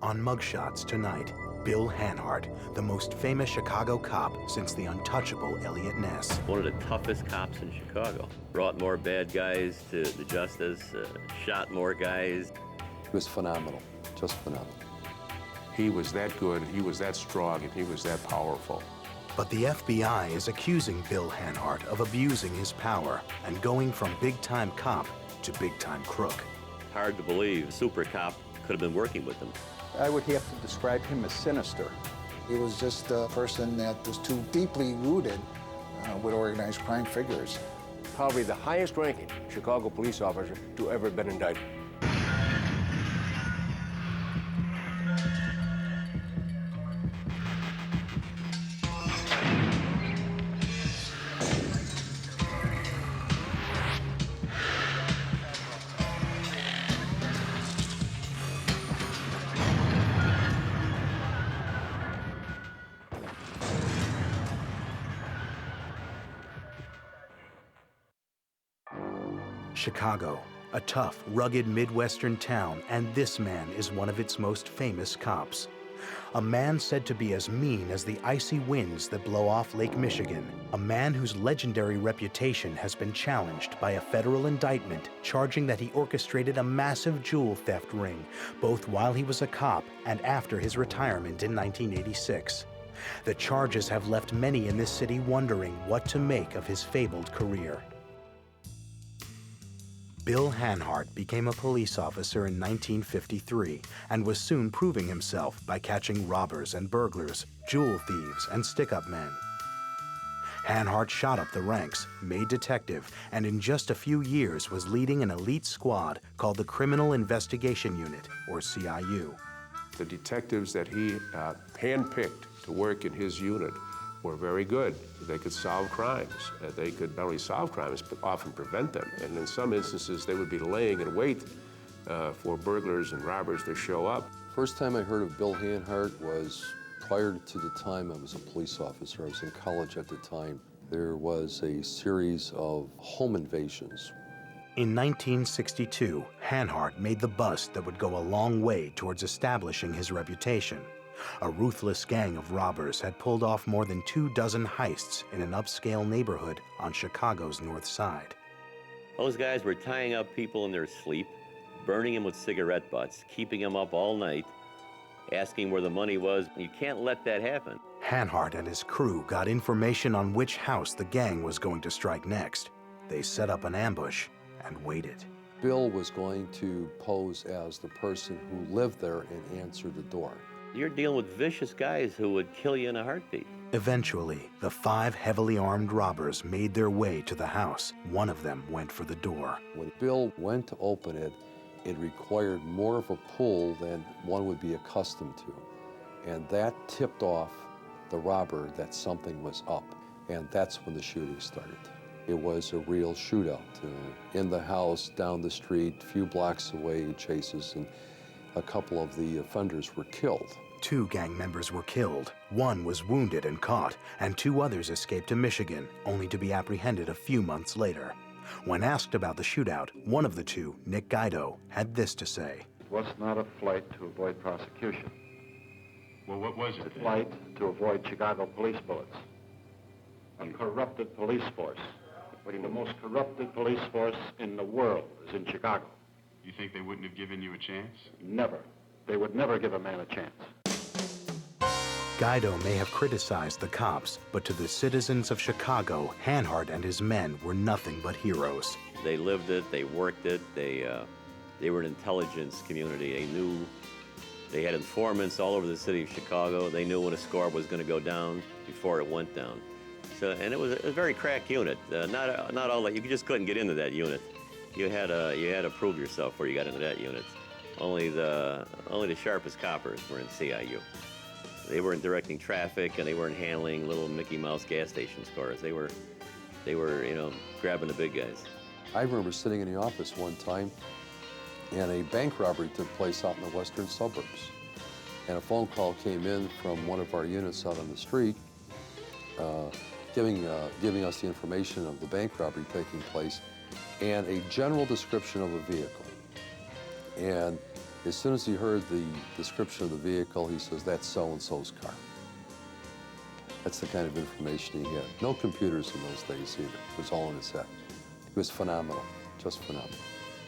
On Mugshots tonight, Bill Hanhardt, the most famous Chicago cop since the untouchable Elliot Ness. One of the toughest cops in Chicago. Brought more bad guys to the justice, shot more guys. He was phenomenal, just phenomenal. He was that good, he was that strong, and he was that powerful. But the FBI is accusing Bill Hanhardt of abusing his power and going from big-time cop to big-time crook. Hard to believe a super cop could have been working with him. I would have to describe him as sinister. He was just a person that was too deeply rooted with organized crime figures. Probably the highest ranking Chicago police officer to ever been indicted. Chicago, a tough, rugged Midwestern town, and this man is one of its most famous cops. A man said to be as mean as the icy winds that blow off Lake Michigan. A man whose legendary reputation has been challenged by a federal indictment charging that he orchestrated a massive jewel theft ring, both while he was a cop and after his retirement in 1986. The charges have left many in this city wondering what to make of his fabled career. Bill Hanhardt became a police officer in 1953 and was soon proving himself by catching robbers and burglars, jewel thieves, and stick-up men. Hanhardt shot up the ranks, made detective, and in just a few years was leading an elite squad called the Criminal Investigation Unit, or CIU. The detectives that he handpicked to work in his unit were very good. They could solve crimes. They could not only solve crimes, but often prevent them. And in some instances, they would be laying in wait for burglars and robbers to show up. First time I heard of Bill Hanhardt was prior to the time I was a police officer. I was in college at the time. There was a series of home invasions. In 1962, Hanhardt made the bust that would go a long way towards establishing his reputation. A ruthless gang of robbers had pulled off more than 24 heists in an upscale neighborhood on Chicago's North Side. Those guys were tying up people in their sleep, burning them with cigarette butts, keeping them up all night, asking where the money was. You can't let that happen. Hanhardt and his crew got information on which house the gang was going to strike next. They set up an ambush and waited. Bill was going to pose as the person who lived there and answer the door. You're dealing with vicious guys who would kill you in a heartbeat. Eventually, the 5 heavily armed robbers made their way to the house. One of them went for the door. When Bill went to open it, it required more of a pull than one would be accustomed to. And that tipped off the robber that something was up. And that's when the shooting started. It was a real shootout. In the house, down the street, a few blocks away, chases, and a couple of the offenders were killed. 2 gang members were killed, 1 was wounded and caught, and 2 others escaped to Michigan, only to be apprehended a few months later. When asked about the shootout, one of the 2, Nick Guido, had this to say. It was not a flight to avoid prosecution. Well, what was it? A flight to avoid Chicago police bullets. A corrupted police force. The most corrupted police force in the world is in Chicago. You think they wouldn't have given you a chance? Never. They would never give a man a chance. Guido may have criticized the cops, but to the citizens of Chicago, Hanhardt and his men were nothing but heroes. They lived it, they worked it, they were an intelligence community. They knew, they had informants all over the city of Chicago. They knew when a score was going to go down before it went down. So, and it was a very crack unit. Not all that, you just couldn't get into that unit. You had to prove yourself before you got into that unit. Only the sharpest coppers were in CIU. They weren't directing traffic, and they weren't handling little Mickey Mouse gas station scores. They were, grabbing the big guys. I remember sitting in the office one time, and a bank robbery took place out in the western suburbs. And a phone call came in from one of our units out on the street, giving us the information of the bank robbery taking place and a general description of a vehicle. And As soon as he heard the description of the vehicle, he says, that's so-and-so's car. That's the kind of information he had. No computers in those days either. It was all in his head. He was phenomenal, just phenomenal.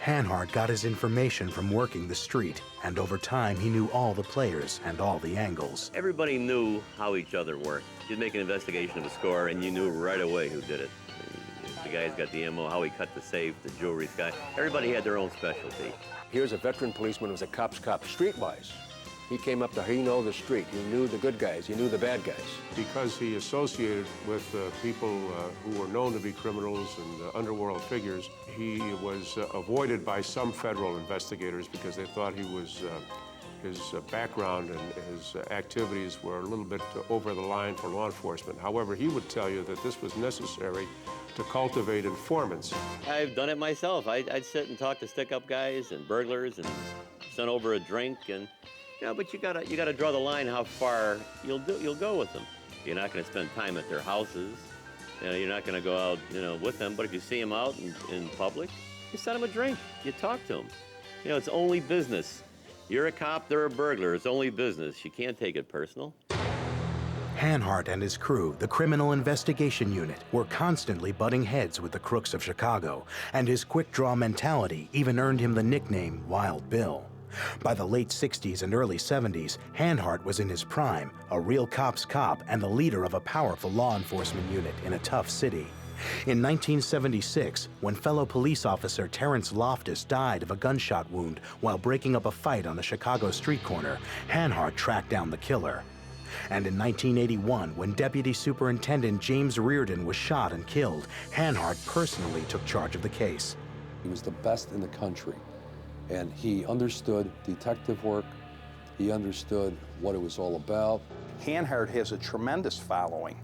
Hanhardt got his information from working the street, and over time he knew all the players and all the angles. Everybody knew how each other worked. You'd make an investigation of a score, and you knew right away who did it. The guy's got the ammo, how he cut the safe, the jewelry guy. Everybody had their own specialty. Here's a veteran policeman who was a cop's cop, streetwise. He came up there, he knew the street. He knew the good guys, he knew the bad guys. Because he associated with people who were known to be criminals and underworld figures, he was avoided by some federal investigators because they thought he was, his background and his activities were a little bit over the line for law enforcement. However, he would tell you that this was necessary to cultivate informants. I've done it myself. I'd sit and talk to stick-up guys and burglars and send over a drink, and but you gotta draw the line how far you'll go with them. You're not gonna spend time at their houses. You're not gonna go out with them. But if you see them out in public, you send them a drink. You talk to them. It's only business. You're a cop, they're a burglar. It's only business. You can't take it personal. Hanhardt and his crew, the Criminal Investigation Unit, were constantly butting heads with the crooks of Chicago, and his quick-draw mentality even earned him the nickname Wild Bill. By the late 60s and early 70s, Hanhardt was in his prime, a real cop's cop and the leader of a powerful law enforcement unit in a tough city. In 1976, when fellow police officer Terrence Loftus died of a gunshot wound while breaking up a fight on a Chicago street corner, Hanhardt tracked down the killer. And in 1981, when Deputy Superintendent James Reardon was shot and killed, Hanhardt personally took charge of the case. He was the best in the country, and he understood detective work. He understood what it was all about. Hanhardt has a tremendous following.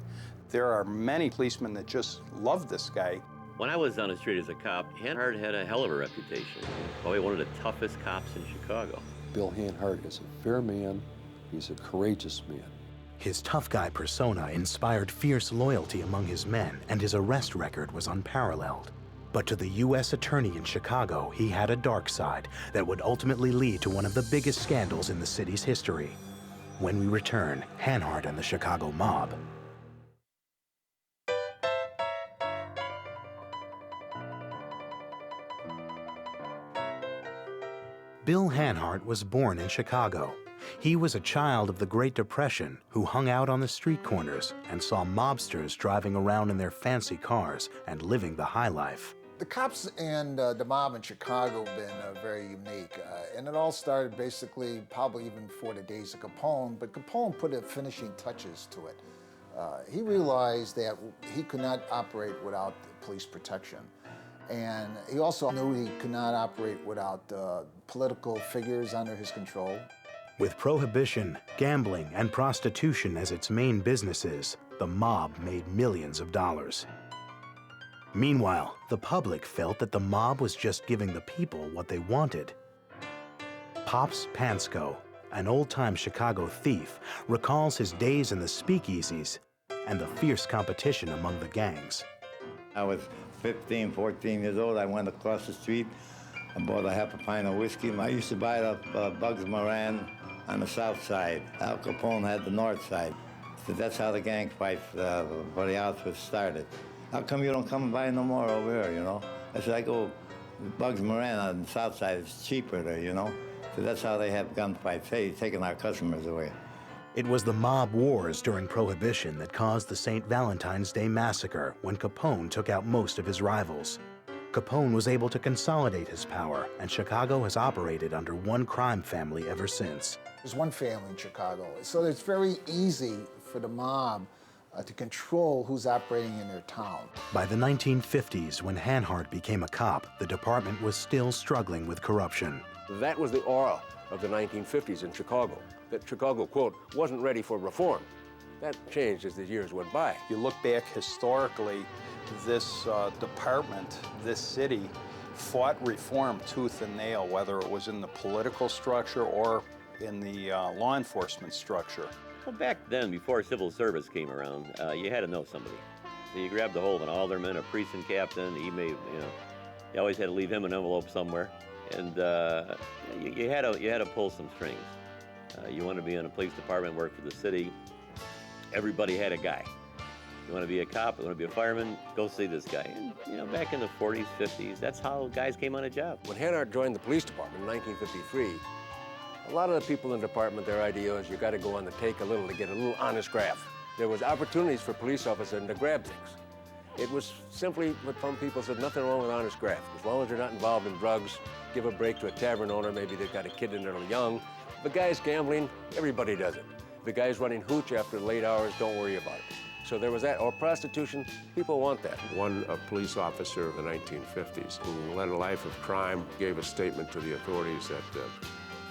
There are many policemen that just love this guy. When I was on the street as a cop, Hanhardt had a hell of a reputation. Probably one of the toughest cops in Chicago. Bill Hanhardt is a fair man. He's a courageous man. His tough guy persona inspired fierce loyalty among his men, and his arrest record was unparalleled. But to the U.S. Attorney in Chicago, he had a dark side that would ultimately lead to one of the biggest scandals in the city's history. When we return, Hanhardt and the Chicago Mob. Bill Hanhardt was born in Chicago. He was a child of the Great Depression who hung out on the street corners and saw mobsters driving around in their fancy cars and living the high life. The cops and the mob in Chicago have been very unique. And it all started basically probably even before the days of Capone, but Capone put the finishing touches to it. He realized that he could not operate without police protection. And he also knew he could not operate without political figures under his control. With prohibition, gambling, and prostitution as its main businesses, the mob made millions of dollars. Meanwhile, the public felt that the mob was just giving the people what they wanted. Pops Pansko, an old-time Chicago thief, recalls his days in the speakeasies and the fierce competition among the gangs. I was 15, 14 years old. I went across the street and bought a half a pint of whiskey. I used to buy it off Bugs Moran on the south side. Al Capone had the north side. So that's how the gang fight for the outfit started. How come you don't come and buy no more over here, I said, I go Bugs Moran on the south side. It's cheaper there, So that's how they have gunfights. Hey, taking our customers away. It was the mob wars during Prohibition that caused the St. Valentine's Day Massacre when Capone took out most of his rivals. Capone was able to consolidate his power, and Chicago has operated under one crime family ever since. There's one family in Chicago, so it's very easy for the mob to control who's operating in their town. By the 1950s, when Hanhardt became a cop, the department was still struggling with corruption. That was the aura of the 1950s in Chicago, that Chicago, quote, wasn't ready for reform. That changed as the years went by. You look back historically, this department, this city, fought reform tooth and nail, whether it was in the political structure or in the law enforcement structure. Well, back then, before civil service came around, you had to know somebody. So you grabbed a hold of an alderman, a precinct captain. He may, you always had to leave him an envelope somewhere. And you had to pull some strings. You want to be in a police department, work for the city. Everybody had a guy. You want to be a cop, you want to be a fireman, go see this guy. And, you know, back in the 40s, 50s, that's how guys came on a job. When Hanhardt joined the police department in 1953, a lot of the people in the department, their idea was you got to go on the take a little to get a little honest graft. There was opportunities for police officers to grab things. It was simply what some people said, nothing wrong with honest graft. As long as you're not involved in drugs, give a break to a tavern owner, maybe they've got a kid in there young. If a guy's gambling, everybody does it. If a guy's running hooch after late hours, don't worry about it. So there was that, or prostitution, people want that. One police officer of the 1950s who led a life of crime gave a statement to the authorities that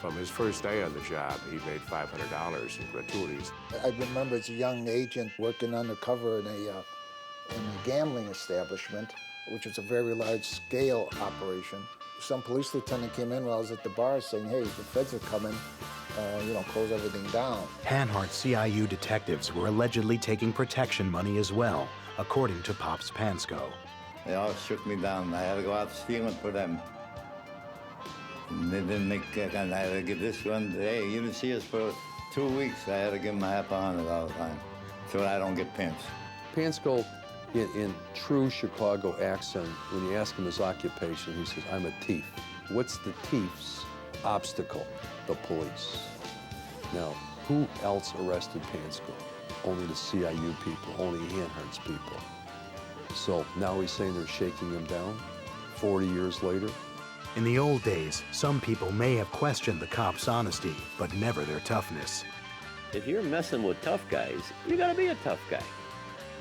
from his first day on the job, he made $500 in gratuities. I remember as a young agent working undercover in a gambling establishment, which was a very large-scale operation. Some police lieutenant came in while I was at the bar saying, hey, the feds are coming, you know, close everything down. Hanhardt CIU detectives were allegedly taking protection money as well, according to Pops Pansko. They all shook me down. I had to go out stealing for them. And they didn't make, and I had to give this one, hey, you didn't see us for 2 weeks. I had to give them $50 all the time so I don't get pinched. Pansko, in true Chicago accent, when you ask him his occupation, he says, I'm a thief. What's the thief's obstacle? The police. Now, who else arrested Pansko? Only the CIU people, only Hanhardt's people. So now he's saying they're shaking him down 40 years later? In the old days, some people may have questioned the cops' honesty, but never their toughness. If you're messing with tough guys, you got to be a tough guy.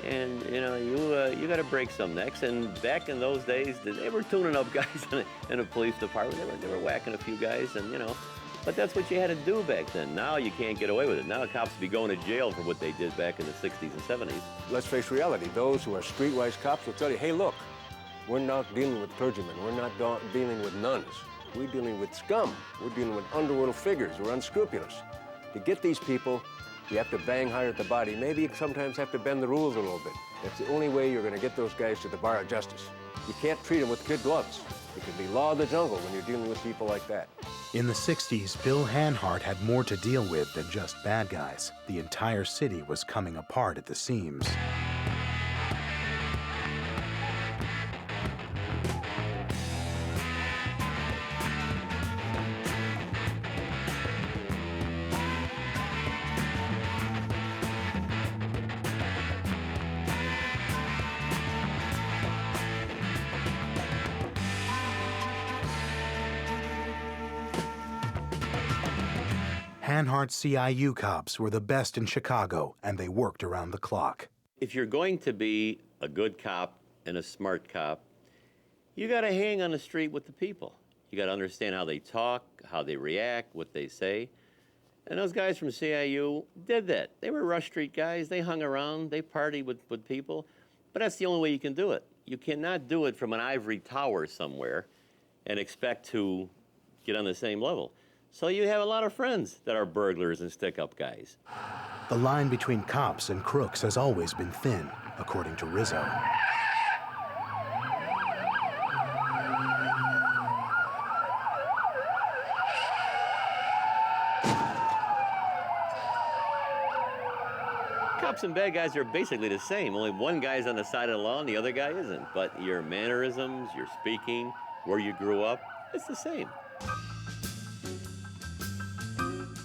And, you know, you got to break some necks. And back in those days, they were tuning up guys in a police department. They were whacking a few guys, and, you know, but that's what you had to do back then. Now you can't get away with it. Now cops be going to jail for what they did back in the 60s and 70s. Let's face reality. Those who are streetwise cops will tell you, hey, look, we're not dealing with clergymen. We're not dealing with nuns. We're dealing with scum. We're dealing with underworld figures who are unscrupulous. To get these people, you have to bang hard at the body. Maybe you sometimes have to bend the rules a little bit. That's the only way you're going to get those guys to the bar of justice. You can't treat them with kid gloves. It can be law of the jungle when you're dealing with people like that. In the 60s, Bill Hanhardt had more to deal with than just bad guys. The entire city was coming apart at the seams. Hanhardt CIU cops were the best in Chicago, and they worked around the clock. If you're going to be a good cop and a smart cop, you got to hang on the street with the people. You got to understand how they talk, how they react, what they say. And those guys from CIU did that. They were Rush Street guys. They hung around. They partied with people. But that's the only way you can do it. You cannot do it from an ivory tower somewhere and expect to get on the same level. So you have a lot of friends that are burglars and stick-up guys. The line between cops and crooks has always been thin, according to Rizzo. Cops and bad guys are basically the same. Only one guy's on the side of the law and the other guy isn't. But your mannerisms, your speaking, where you grew up, it's the same.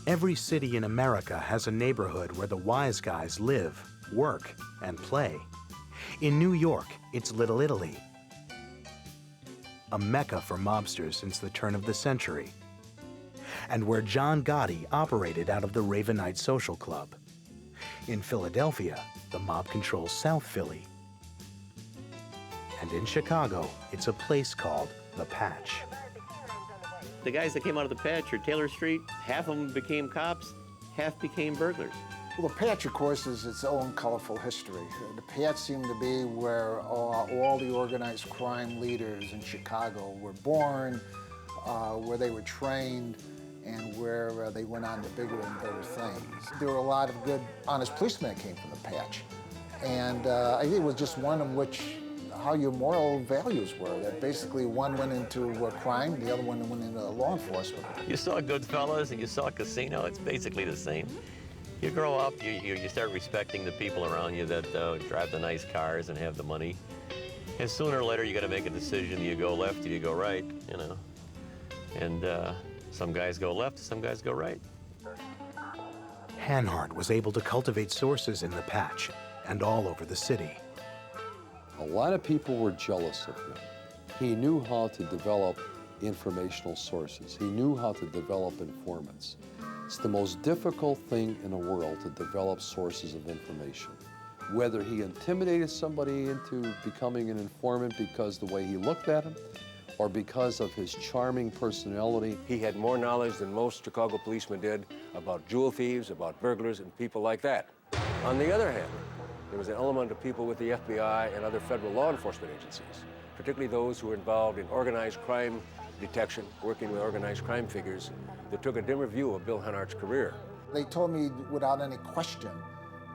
Every city in America has a neighborhood where the wise guys live, work, and play. In New York, it's Little Italy, a mecca for mobsters since the turn of the century, and where John Gotti operated out of the Ravenite Social Club. In Philadelphia, the mob controls South Philly. And in Chicago, it's a place called The Patch. The guys that came out of the Patch or Taylor Street, half of them became cops, half became burglars. Well, the Patch, of course, is its own colorful history. The Patch seemed to be where all the organized crime leaders in Chicago were born, where they were trained, and where they went on to bigger and better things. There were a lot of good, honest policemen that came from the Patch. And I think it was just one in which how your moral values were. That basically one went into crime, the other one went into law enforcement. You saw Goodfellas and you saw Casino, it's basically the same. You grow up, you start respecting the people around you that drive the nice cars and have the money. And sooner or later, you got to make a decision. Do you go left, do you go right, you know? And some guys go left, some guys go right. Hanhardt was able to cultivate sources in the patch and all over the city. A lot of people were jealous of him. He knew how to develop informational sources. He knew how to develop informants. It's the most difficult thing in the world to develop sources of information. Whether he intimidated somebody into becoming an informant because the way he looked at him, or because of his charming personality. He had more knowledge than most Chicago policemen did about jewel thieves, about burglars, and people like that. On the other hand, there was an element of people with the FBI and other federal law enforcement agencies, particularly those who were involved in organized crime detection, working with organized crime figures, that took a dimmer view of Bill Hanhardt's career. They told me without any question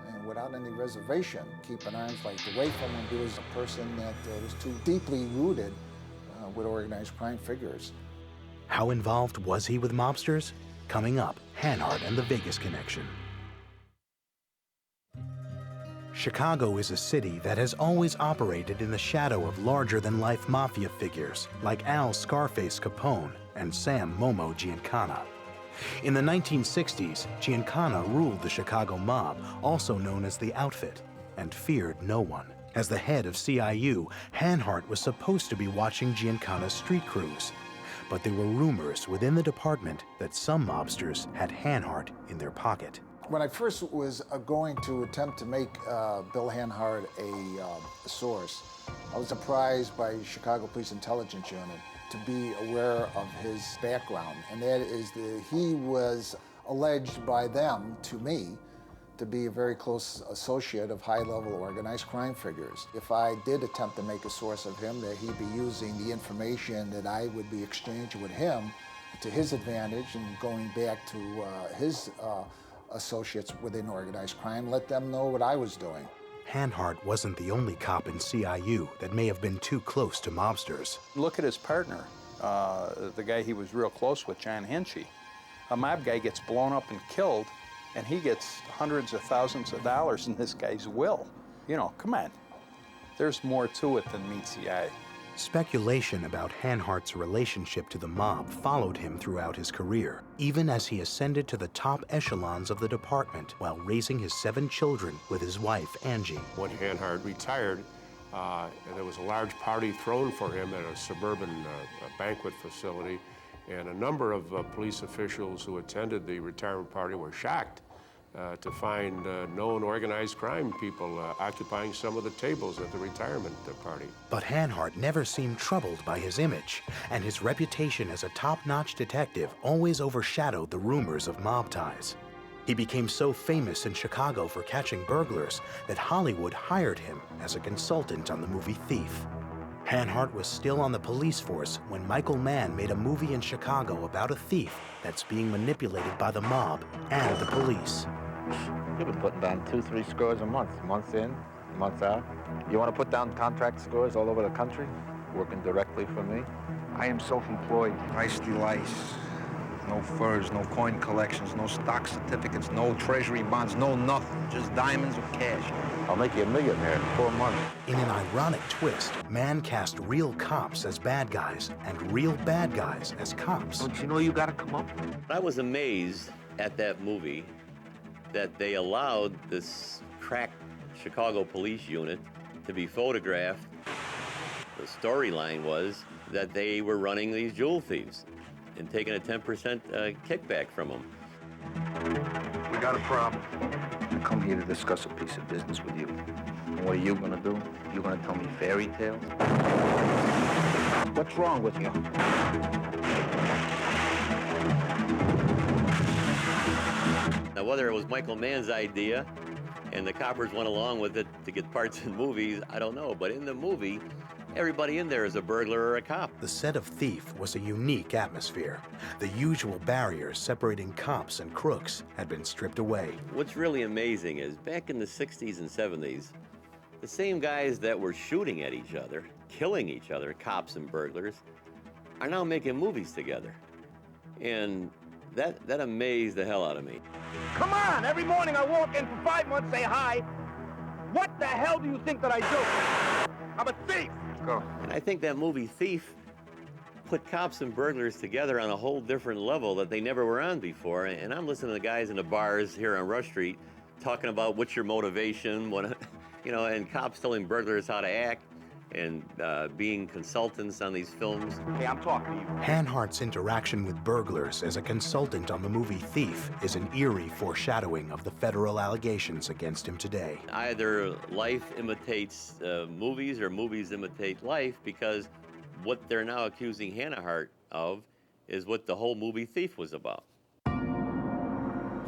and without any reservation, keep an arm's length away from him. He was a person that was too deeply rooted with organized crime figures. How involved was he with mobsters? Coming up, Hanhardt and the Vegas Connection. Chicago is a city that has always operated in the shadow of larger-than-life mafia figures like Al Scarface Capone and Sam Momo Giancana. In the 1960s, Giancana ruled the Chicago mob, also known as the Outfit, and feared no one. As the head of CIU, Hanhardt was supposed to be watching Giancana's street crews. But there were rumors within the department that some mobsters had Hanhardt in their pocket. When I first was going to attempt to make Bill Hanhardt a source, I was surprised by Chicago Police Intelligence Unit to be aware of his background, and that is that he was alleged by them to me to be a very close associate of high-level organized crime figures. If I did attempt to make a source of him, that he'd be using the information that I would be exchanging with him to his advantage and going back to his associates within organized crime, let them know what I was doing. Hanhardt wasn't the only cop in CIU that may have been too close to mobsters. Look at his partner, the guy he was real close with, John Hinchy. A mob guy gets blown up and killed, and he gets hundreds of thousands of dollars in this guy's will. You know, come on. There's more to it than meets the eye. Speculation about Hanhardt's relationship to the mob followed him throughout his career, even as he ascended to the top echelons of the department while raising his 7 children with his wife, Angie. When Hanhardt retired, there was a large party thrown for him at a suburban banquet facility, and a number of police officials who attended the retirement party were shocked to find known organized crime people occupying some of the tables at the retirement party. But Hanhardt never seemed troubled by his image, and his reputation as a top-notch detective always overshadowed the rumors of mob ties. He became so famous in Chicago for catching burglars that Hollywood hired him as a consultant on the movie Thief. Hanhardt was still on the police force when Michael Mann made a movie in Chicago about a thief that's being manipulated by the mob and the police. You've been putting down 2-3 scores a month, months in, months out. You want to put down contract scores all over the country, working directly for me? I am self-employed. I steal ice. No furs, no coin collections, no stock certificates, no treasury bonds, no nothing. Just diamonds or cash. I'll make you a millionaire in 4 months. In an ironic twist, Mann cast real cops as bad guys and real bad guys as cops. Don't you know you gotta come up? I was amazed at that movie that they allowed this crack Chicago police unit to be photographed. The storyline was that they were running these jewel thieves and taking a 10% kickback from them. We got a problem. I come here to discuss a piece of business with you. And what are you gonna do? You gonna tell me fairy tales? What's wrong with you? Now, whether it was Michael Mann's idea and the coppers went along with it to get parts in movies, I don't know. But in the movie, everybody in there is a burglar or a cop. The set of Thief was a unique atmosphere. The usual barriers separating cops and crooks had been stripped away. What's really amazing is back in the 60s and 70s, The same guys that were shooting at each other, killing each other, cops and burglars, are now making movies together. And that amazed the hell out of me. Come on, every morning I walk in for 5 months, say hi. What the hell do you think that I do? I'm a thief. Let's go. And I think that movie Thief put cops and burglars together on a whole different level that they never were on before. And I'm listening to the guys in the bars here on Rush Street talking about what's your motivation, what, you know, and cops telling burglars how to act and being consultants on these films. Hey, I'm talking to you. Hanhardt's interaction with burglars as a consultant on the movie Thief is an eerie foreshadowing of the federal allegations against him today. Either life imitates movies or movies imitate life, because what they're now accusing Hanhardt of is what the whole movie Thief was about.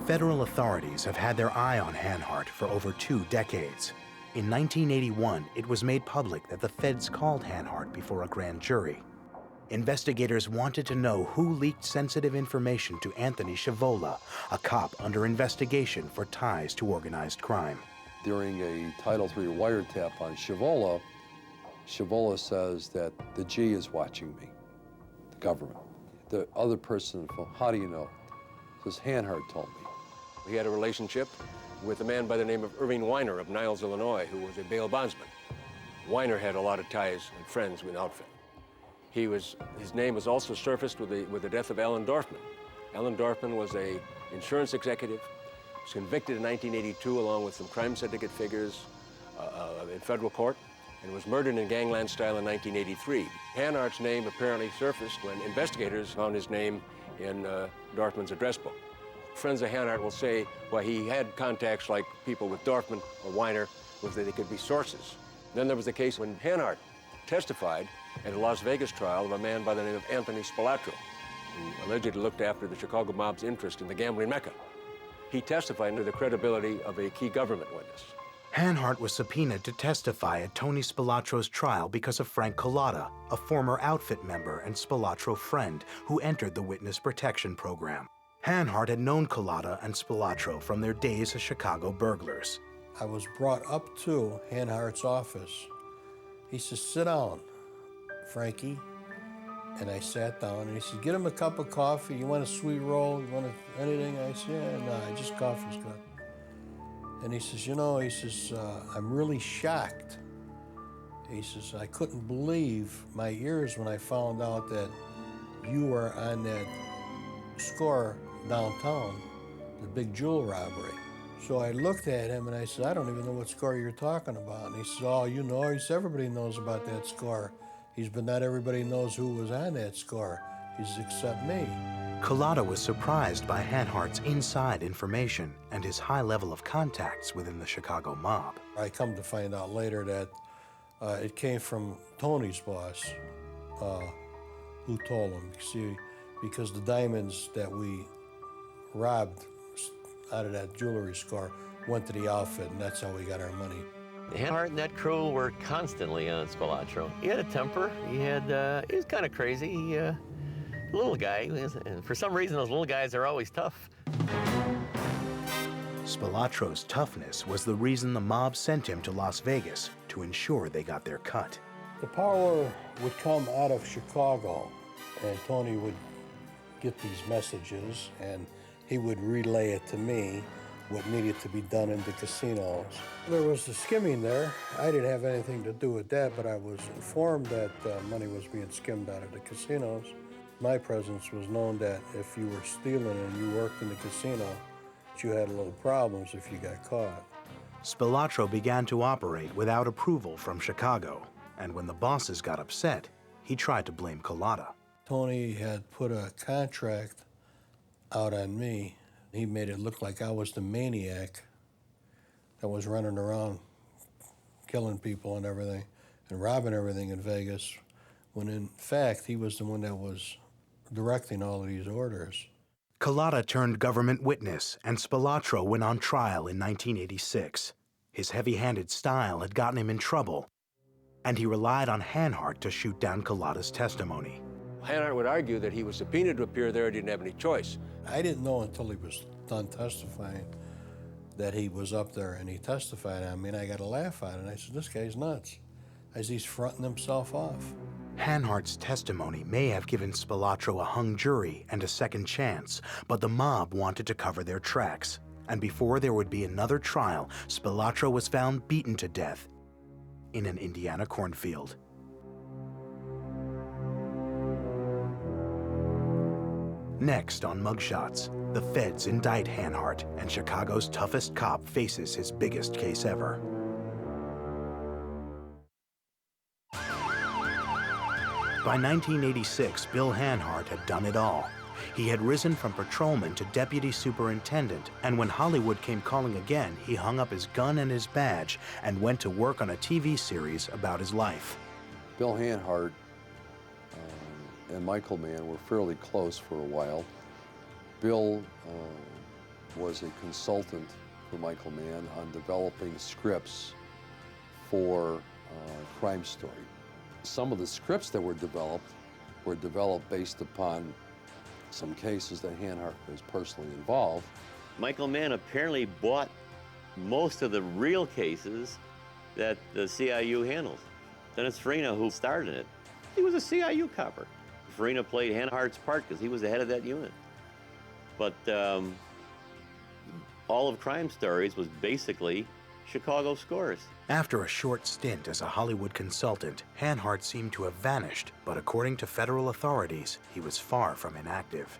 Federal authorities have had their eye on Hanhardt for over 2 decades. In 1981, it was made public that the feds called Hanhardt before a grand jury. Investigators wanted to know who leaked sensitive information to Anthony Sciavola, a cop under investigation for ties to organized crime. During a Title III wiretap on Sciavola, Sciavola says that the G is watching me, the government. The other person, how do you know? Says, Hanhardt told me. He had a relationship with a man by the name of Irving Weiner of Niles, Illinois, who was a bail bondsman. Weiner had a lot of ties and friends with outfit. His name was also surfaced with the death of Alan Dorfman. Alan Dorfman was an insurance executive, was convicted in 1982 along with some crime syndicate figures in federal court, and was murdered in gangland style in 1983. Hanhardt's name apparently surfaced when investigators found his name in Dorfman's address book. Friends of Hanhardt will say, well, he had contacts like people with Dorfman or Weiner, was that they could be sources. Then there was the case when Hanhardt testified at a Las Vegas trial of a man by the name of Anthony Spilotro, who allegedly looked after the Chicago mob's interest in the gambling mecca. He testified to the credibility of a key government witness. Hanhardt was subpoenaed to testify at Tony Spilotro's trial because of Frank Collada, a former outfit member and Spilotro friend who entered the Witness Protection Program. Hanhardt had known Collada and Spilotro from their days as Chicago burglars. I was brought up to Hanhardt's office. He says, sit down, Frankie. And I sat down, and he said, get him a cup of coffee. You want a sweet roll? You want anything? I said, yeah, no, just coffee's good. And he says, you know, he says, I'm really shocked. He says, I couldn't believe my ears when I found out that you were on that score downtown, the big jewel robbery. So I looked at him and I said, I don't even know what score you're talking about. And he says, oh, you know, he says, everybody knows about that score. He says, but not everybody knows who was on that score. He says, except me. Collada was surprised by Hanhardt's inside information and his high level of contacts within the Chicago mob. I come to find out later that it came from Tony's boss, who told him. See, because the diamonds that we robbed out of that jewelry store went to the outfit, and that's how we got our money. Hanhardt and that crew were constantly on Spilotro. He had a temper. He was kind of crazy. Little guy, and for some reason those little guys are always tough. Spilotro's toughness was the reason the mob sent him to Las Vegas to ensure they got their cut. The power would come out of Chicago, and Tony would get these messages, and he would relay it to me, what needed to be done in the casinos. There was the skimming there. I didn't have anything to do with that, but I was informed that money was being skimmed out of the casinos. My presence was known that if you were stealing and you worked in the casino, you had a little problems if you got caught. Spilotro began to operate without approval from Chicago, and when the bosses got upset, he tried to blame Collada. Tony had put a contract out on me. He made it look like I was the maniac that was running around killing people and everything and robbing everything in Vegas, when in fact he was the one that was directing all of these orders. Collada turned government witness, and Spilotro went on trial in 1986. His heavy-handed style had gotten him in trouble, and he relied on Hanhardt to shoot down Collada's testimony. Hanhardt would argue that he was subpoenaed to appear there, didn't have any choice. I didn't know until he was done testifying that he was up there and he testified on me, and I got a laugh at it. And I said, this guy's nuts. As he's fronting himself off. Hanhardt's testimony may have given Spilatro a hung jury and a second chance, but the mob wanted to cover their tracks. And before there would be another trial, Spilatro was found beaten to death in an Indiana cornfield. Next on Mugshots, the feds indict Hanhardt, and Chicago's toughest cop faces his biggest case ever. By 1986, Bill Hanhardt had done it all. He had risen from patrolman to deputy superintendent, and when Hollywood came calling again, he hung up his gun and his badge and went to work on a TV series about his life. Bill Hanhardt and Michael Mann were fairly close for a while. Bill was a consultant for Michael Mann on developing scripts for Crime Story. Some of the scripts that were developed based upon some cases that Hanhardt was personally involved. Michael Mann apparently bought most of the real cases that the CIU handles. Dennis Farina, who starred in it, he was a CIU copper. Farina played Hanhardt's part because he was the head of that unit. But all of Crime Stories was basically Chicago scores. After a short stint as a Hollywood consultant, Hanhardt seemed to have vanished, but according to federal authorities, he was far from inactive.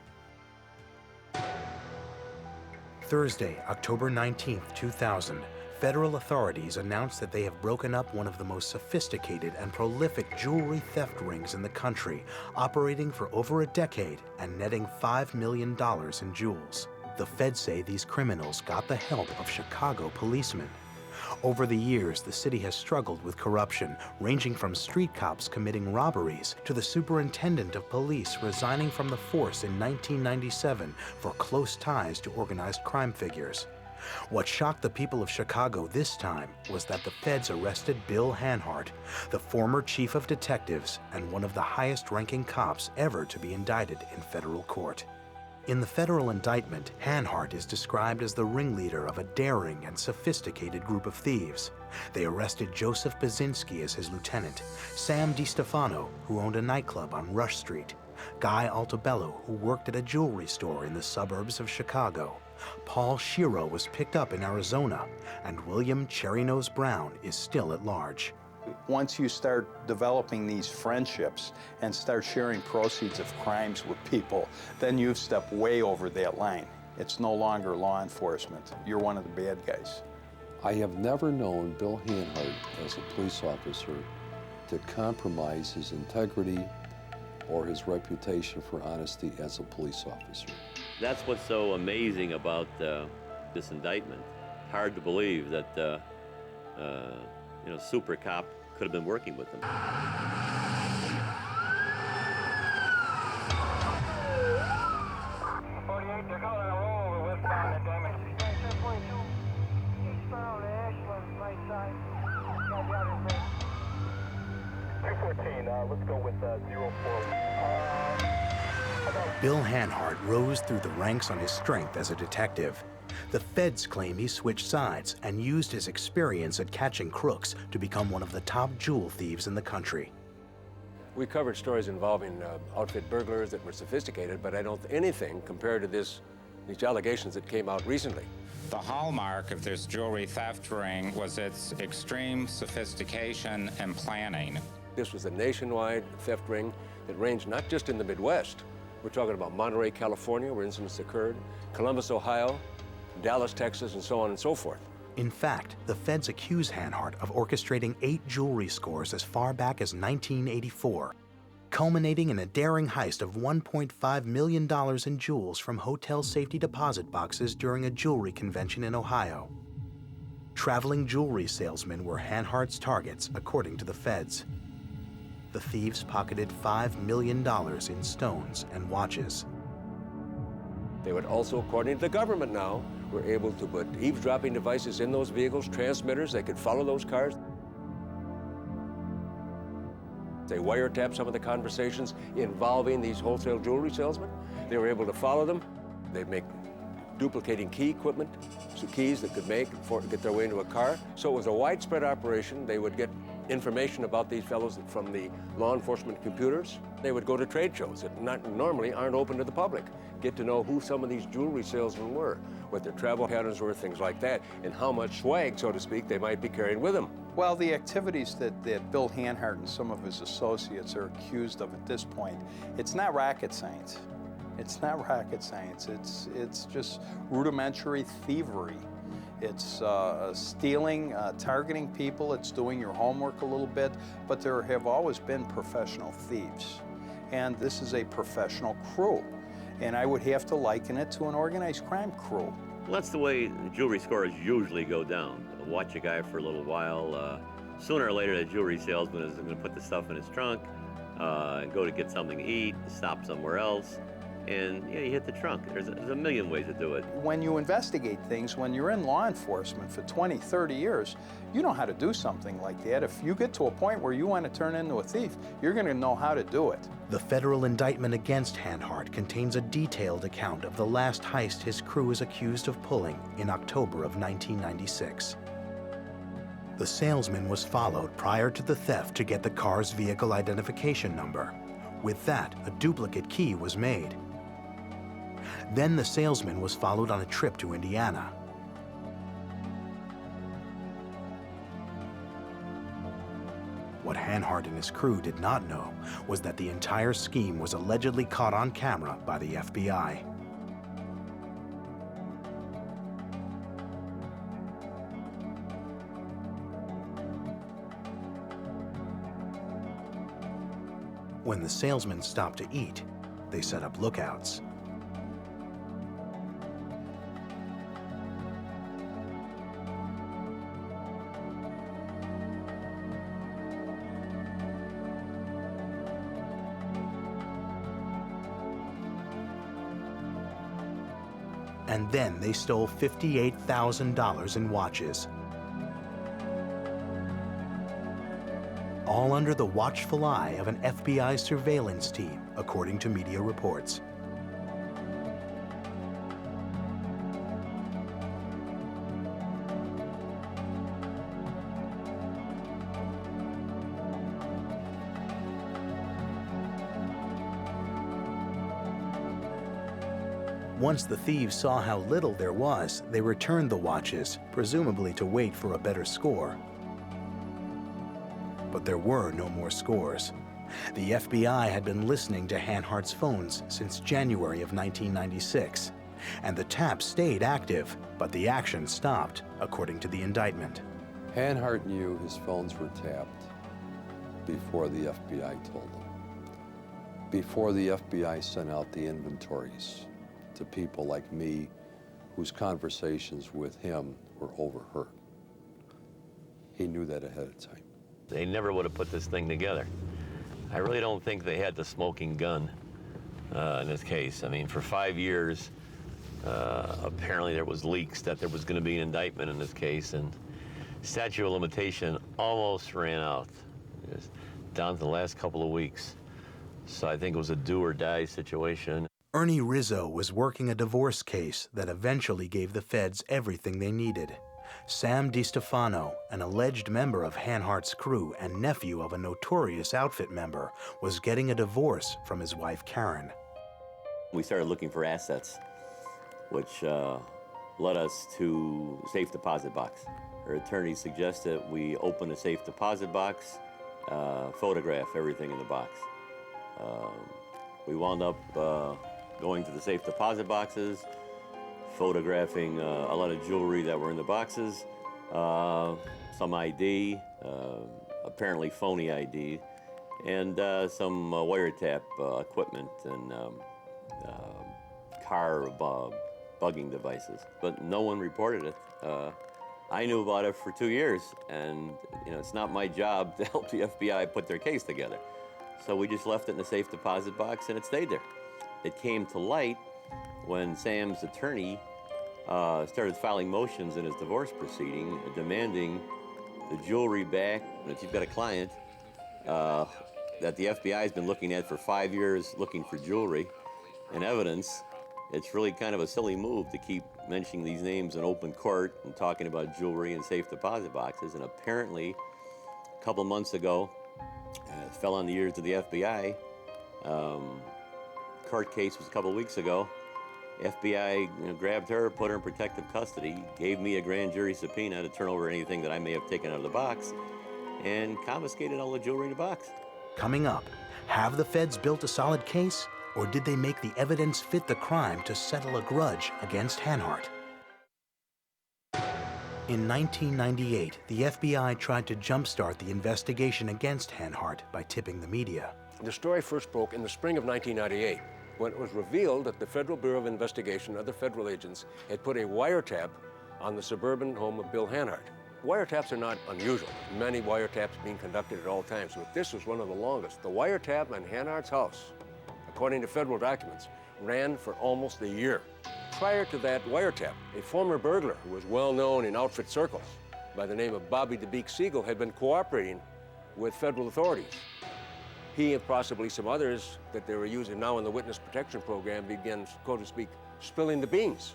Thursday, October 19, 2000, federal authorities announced that they have broken up one of the most sophisticated and prolific jewelry theft rings in the country, operating for over a decade and netting $5 million in jewels. The feds say these criminals got the help of Chicago policemen. Over the years, the city has struggled with corruption, ranging from street cops committing robberies to the superintendent of police resigning from the force in 1997 for close ties to organized crime figures. What shocked the people of Chicago this time was that the feds arrested Bill Hanhardt, the former chief of detectives and one of the highest-ranking cops ever to be indicted in federal court. In the federal indictment, Hanhardt is described as the ringleader of a daring and sophisticated group of thieves. They arrested Joseph Basinski as his lieutenant, Sam DiStefano, who owned a nightclub on Rush Street, Guy Altabello, who worked at a jewelry store in the suburbs of Chicago. Paul Shiro was picked up in Arizona, and William Cherry Nose Brown is still at large. Once you start developing these friendships and start sharing proceeds of crimes with people, then you've stepped way over that line. It's no longer law enforcement. You're one of the bad guys. I have never known Bill Hanhardt as a police officer to compromise his integrity or his reputation for honesty as a police officer. That's what's so amazing about this indictment. Hard to believe that Super Cop could have been working with them. Let's go with 04. Bill Hanhardt rose through the ranks on his strength as a detective. The feds claim he switched sides and used his experience at catching crooks to become one of the top jewel thieves in the country. We covered stories involving outfit burglars that were sophisticated, but I don't anything compared to these allegations that came out recently. The hallmark of this jewelry theft ring was its extreme sophistication and planning. This was a nationwide theft ring that ranged not just in the Midwest. We're talking about Monterey, California, where incidents occurred, Columbus, Ohio, Dallas, Texas, and so on and so forth. In fact, the feds accuse Hanhardt of orchestrating 8 jewelry scores as far back as 1984, culminating in a daring heist of $1.5 million in jewels from hotel safety deposit boxes during a jewelry convention in Ohio. Traveling jewelry salesmen were Hanhardt's targets, according to the feds. The thieves pocketed $5 million in stones and watches. They would also, according to the government now, were able to put eavesdropping devices in those vehicles, transmitters. They could follow those cars. They wiretapped some of the conversations involving these wholesale jewelry salesmen. They were able to follow them. They'd make duplicating key equipment, so keys that could get their way into a car. So it was a widespread operation. They would get information about these fellows from the law enforcement computers. They would go to trade shows that normally aren't open to the public, get to know who some of these jewelry salesmen were, what their travel patterns were, things like that, and how much swag, so to speak, they might be carrying with them. Well, the activities that Bill Hanhardt and some of his associates are accused of at this point, it's not rocket science. It's not rocket science. It's just rudimentary thievery. It's stealing, targeting people. It's doing your homework a little bit. But there have always been professional thieves. And this is a professional crew. And I would have to liken it to an organized crime crew. Well, that's the way jewelry scores usually go down. Watch a guy for a little while. Sooner or later, the jewelry salesman is going to put the stuff in his trunk, go to get something to eat, stop somewhere else, and you hit the trunk. There's a million ways to do it. When you investigate things, when you're in law enforcement for 20, 30 years, you know how to do something like that. If you get to a point where you want to turn into a thief, you're going to know how to do it. The federal indictment against Hanhardt contains a detailed account of the last heist his crew is accused of pulling in October of 1996. The salesman was followed prior to the theft to get the car's vehicle identification number. With that, a duplicate key was made. Then the salesman was followed on a trip to Indiana. What Hanhardt and his crew did not know was that the entire scheme was allegedly caught on camera by the FBI. When the salesmen stopped to eat, they set up lookouts. And then they stole $58,000 in watches. All under the watchful eye of an FBI surveillance team, according to media reports. Once the thieves saw how little there was, they returned the watches, presumably to wait for a better score. But there were no more scores. The FBI had been listening to Hanhardt's phones since January of 1996, and the taps stayed active, but the action stopped, according to the indictment. Hanhardt knew his phones were tapped before the FBI told him. Before the FBI sent out the inventories to people like me whose conversations with him were overheard. He knew that ahead of time. They never would have put this thing together. I really don't think they had the smoking gun in this case. I mean, for 5 years, apparently there was leaks that there was going to be an indictment in this case, and statute of limitation almost ran out. It was down to the last couple of weeks. So I think it was a do or die situation. Ernie Rizzo was working a divorce case that eventually gave the feds everything they needed. Sam DiStefano, an alleged member of Hanhardt's crew and nephew of a notorious outfit member, was getting a divorce from his wife, Karen. We started looking for assets, which led us to safe deposit box. Our attorney suggested we open a safe deposit box, photograph everything in the box. We wound up going to the safe deposit boxes, photographing a lot of jewelry that were in the boxes, some ID, apparently phony ID, and some wiretap equipment and car bugging devices. But no one reported it. I knew about it for 2 years, and it's not my job to help the FBI put their case together. So we just left it in the safe deposit box, and it stayed there. It came to light when Sam's attorney started filing motions in his divorce proceeding, demanding the jewelry back. And if you've got a client that the FBI has been looking at for 5 years, looking for jewelry and evidence, it's really kind of a silly move to keep mentioning these names in open court and talking about jewelry and safe deposit boxes. And apparently, a couple months ago, it fell on the ears of the FBI. Court case was a couple weeks ago. FBI grabbed her, put her in protective custody, gave me a grand jury subpoena to turn over anything that I may have taken out of the box, and confiscated all the jewelry in the box. Coming up, have the feds built a solid case, or did they make the evidence fit the crime to settle a grudge against Hanhardt? In 1998, the FBI tried to jumpstart the investigation against Hanhardt by tipping the media. The story first broke in the spring of 1998, when it was revealed that the Federal Bureau of Investigation and other federal agents had put a wiretap on the suburban home of Bill Hanhardt. Wiretaps are not unusual. Many wiretaps being conducted at all times, but this was one of the longest. The wiretap on Hanhardt's house, according to federal documents, ran for almost a year. Prior to that wiretap, a former burglar who was well known in outfit circles by the name of Bobby the Beak Siegel had been cooperating with federal authorities. He and possibly some others that they were using now in the witness protection program began, so to speak, spilling the beans.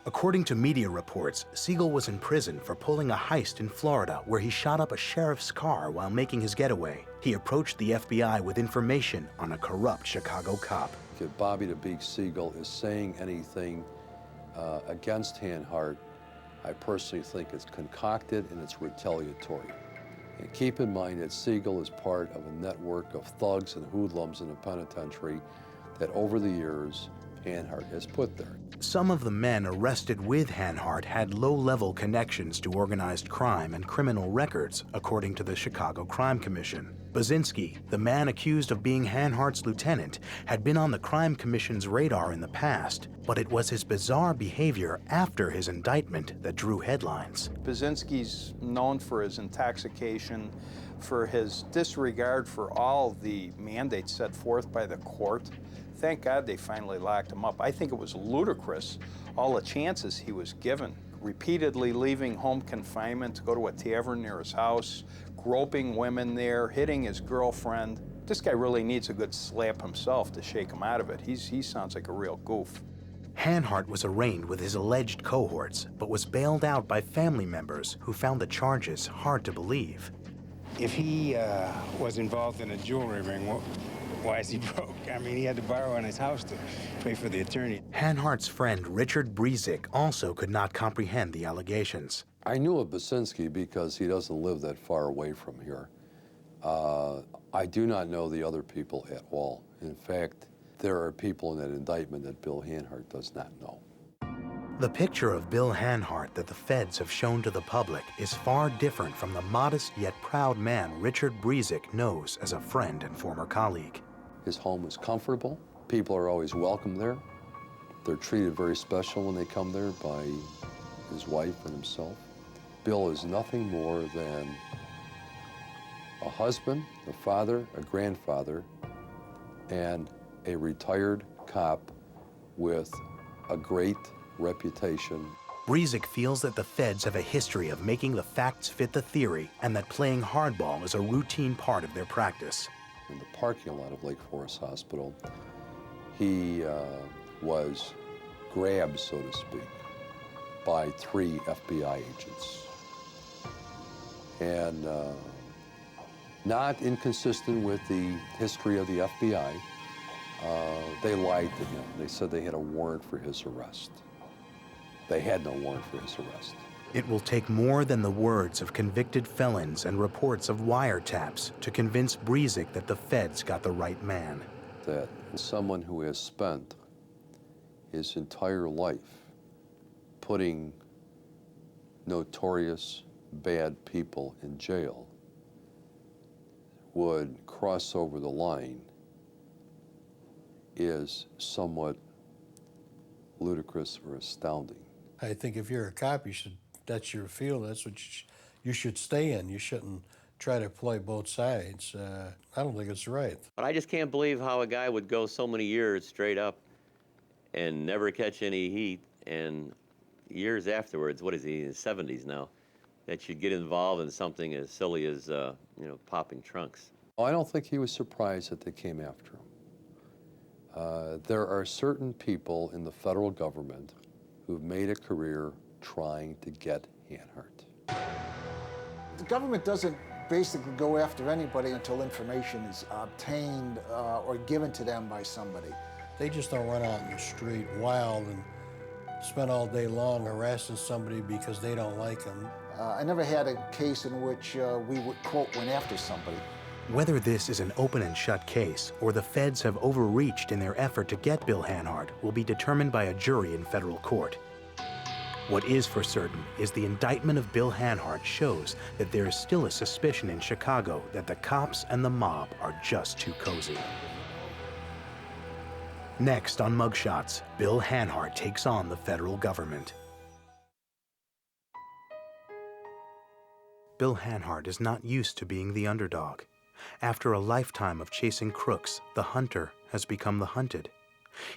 According to media reports, Siegel was in prison for pulling a heist in Florida where he shot up a sheriff's car while making his getaway. He approached the FBI with information on a corrupt Chicago cop. If Bobby the Beak Siegel is saying anything against Hanhardt, I personally think it's concocted and it's retaliatory. And keep in mind that Siegel is part of a network of thugs and hoodlums in the penitentiary that over the years Hanhardt has put there. Some of the men arrested with Hanhardt had low-level connections to organized crime and criminal records, according to the Chicago Crime Commission. Baczynski, the man accused of being Hanhardt's lieutenant, had been on the Crime Commission's radar in the past, but it was his bizarre behavior after his indictment that drew headlines. Baczynski's known for his intoxication, for his disregard for all the mandates set forth by the court. Thank God they finally locked him up. I think it was ludicrous, all the chances he was given. Repeatedly leaving home confinement to go to a tavern near his house, groping women there, hitting his girlfriend. This guy really needs a good slap himself to shake him out of it. He sounds like a real goof. Hanhardt was arraigned with his alleged cohorts, but was bailed out by family members who found the charges hard to believe. If he was involved in a jewelry ring, why is he broke? I mean, he had to borrow on his house to pay for the attorney. Hanhardt's friend Richard Brezik also could not comprehend the allegations. I knew of Baczynski because he doesn't live that far away from here. I do not know the other people at all. In fact, there are people in that indictment that Bill Hanhardt does not know. The picture of Bill Hanhardt that the feds have shown to the public is far different from the modest yet proud man Richard Brezik knows as a friend and former colleague. His home is comfortable. People are always welcome there. They're treated very special when they come there by his wife and himself. Bill is nothing more than a husband, a father, a grandfather, and a retired cop with a great reputation. Brezik feels that the feds have a history of making the facts fit the theory and that playing hardball is a routine part of their practice. In the parking lot of Lake Forest Hospital, he was grabbed, so to speak, by 3 FBI agents. And not inconsistent with the history of the FBI, they lied to him. They said they had a warrant for his arrest. They had no warrant for his arrest. It will take more than the words of convicted felons and reports of wiretaps to convince Brezik that the feds got the right man. That someone who has spent his entire life putting notorious bad people in jail would cross over the line is somewhat ludicrous or astounding. I think if you're a cop, that's your field, that's what you should stay in. You shouldn't try to play both sides. I don't think it's right. But I just can't believe how a guy would go so many years straight up and never catch any heat, and years afterwards, what is he, in his 70s now, that you'd get involved in something as silly as, popping trunks. I don't think he was surprised that they came after him. There are certain people in the federal government who've made a career trying to get Hanhardt. The government doesn't basically go after anybody until information is obtained or given to them by somebody. They just don't run out in the street wild and spend all day long harassing somebody because they don't like them. I never had a case in which we would, quote, went after somebody. Whether this is an open and shut case or the feds have overreached in their effort to get Bill Hanhardt will be determined by a jury in federal court. What is for certain is the indictment of Bill Hanhardt shows that there is still a suspicion in Chicago that the cops and the mob are just too cozy. Next on Mugshots, Bill Hanhardt takes on the federal government. Bill Hanhardt is not used to being the underdog. After a lifetime of chasing crooks, the hunter has become the hunted.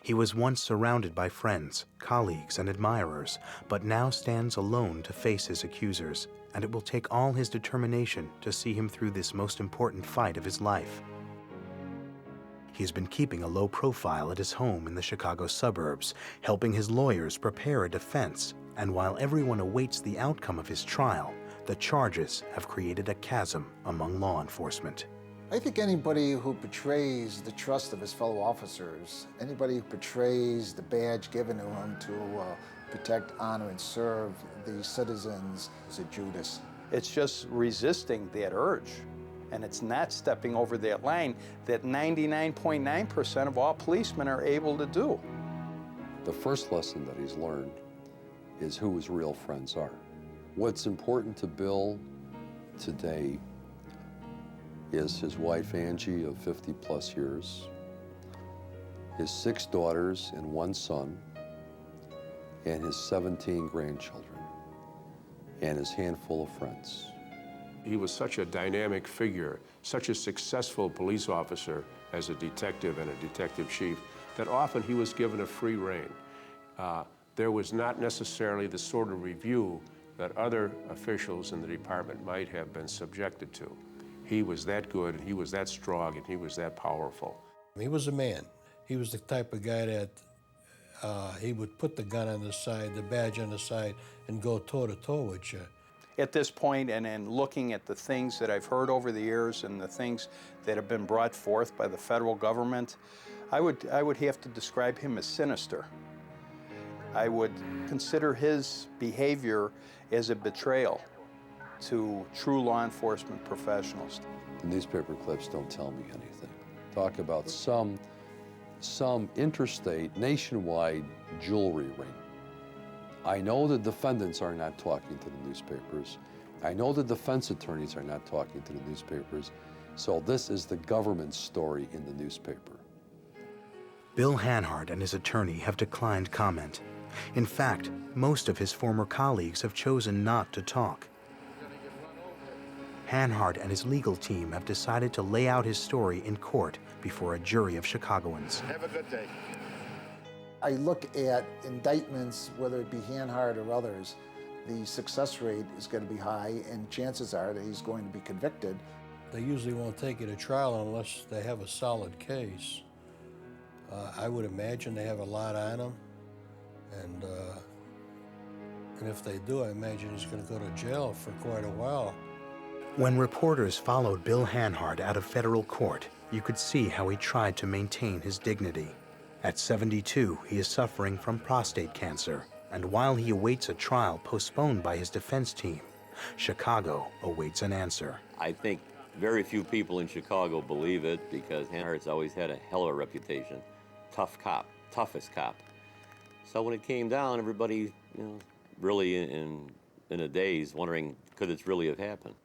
He was once surrounded by friends, colleagues, and admirers, but now stands alone to face his accusers, and it will take all his determination to see him through this most important fight of his life. He's been keeping a low profile at his home in the Chicago suburbs, helping his lawyers prepare a defense, and while everyone awaits the outcome of his trial, the charges have created a chasm among law enforcement. I think anybody who betrays the trust of his fellow officers, anybody who betrays the badge given to him to protect, honor, and serve the citizens is a Judas. It's just resisting that urge. And it's not stepping over that line that 99.9% of all policemen are able to do. The first lesson that he's learned is who his real friends are. What's important to Bill today is his wife Angie of 50+ years, his 6 daughters and 1 son, and his 17 grandchildren, and his handful of friends. He was such a dynamic figure, such a successful police officer as a detective and a detective chief, that often he was given a free rein. There was not necessarily the sort of review that other officials in the department might have been subjected to. He was that good, and he was that strong, and he was that powerful. He was a man. He was the type of guy that he would put the gun on the side, the badge on the side, and go toe-to-toe with you. At this point, and looking at the things that I've heard over the years and the things that have been brought forth by the federal government, I would have to describe him as sinister. I would consider his behavior as a betrayal to true law enforcement professionals. The newspaper clips don't tell me anything. Talk about some interstate, nationwide jewelry ring. I know the defendants are not talking to the newspapers. I know the defense attorneys are not talking to the newspapers. So this is the government's story in the newspaper. Bill Hanhardt and his attorney have declined comment. In fact, most of his former colleagues have chosen not to talk. Hanhardt and his legal team have decided to lay out his story in court before a jury of Chicagoans. Have a good day. I look at indictments, whether it be Hanhardt or others, the success rate is going to be high, and chances are that he's going to be convicted. They usually won't take you to trial unless they have a solid case. I would imagine they have a lot on him, and if they do, I imagine he's going to go to jail for quite a while. When reporters followed Bill Hanhardt out of federal court, you could see how he tried to maintain his dignity. At 72, he is suffering from prostate cancer, and while he awaits a trial postponed by his defense team, Chicago awaits an answer. I think very few people in Chicago believe it because Hanhardt's always had a hell of a reputation. Tough cop, toughest cop. So when it came down, everybody, really in a daze, wondering, could this really have happened?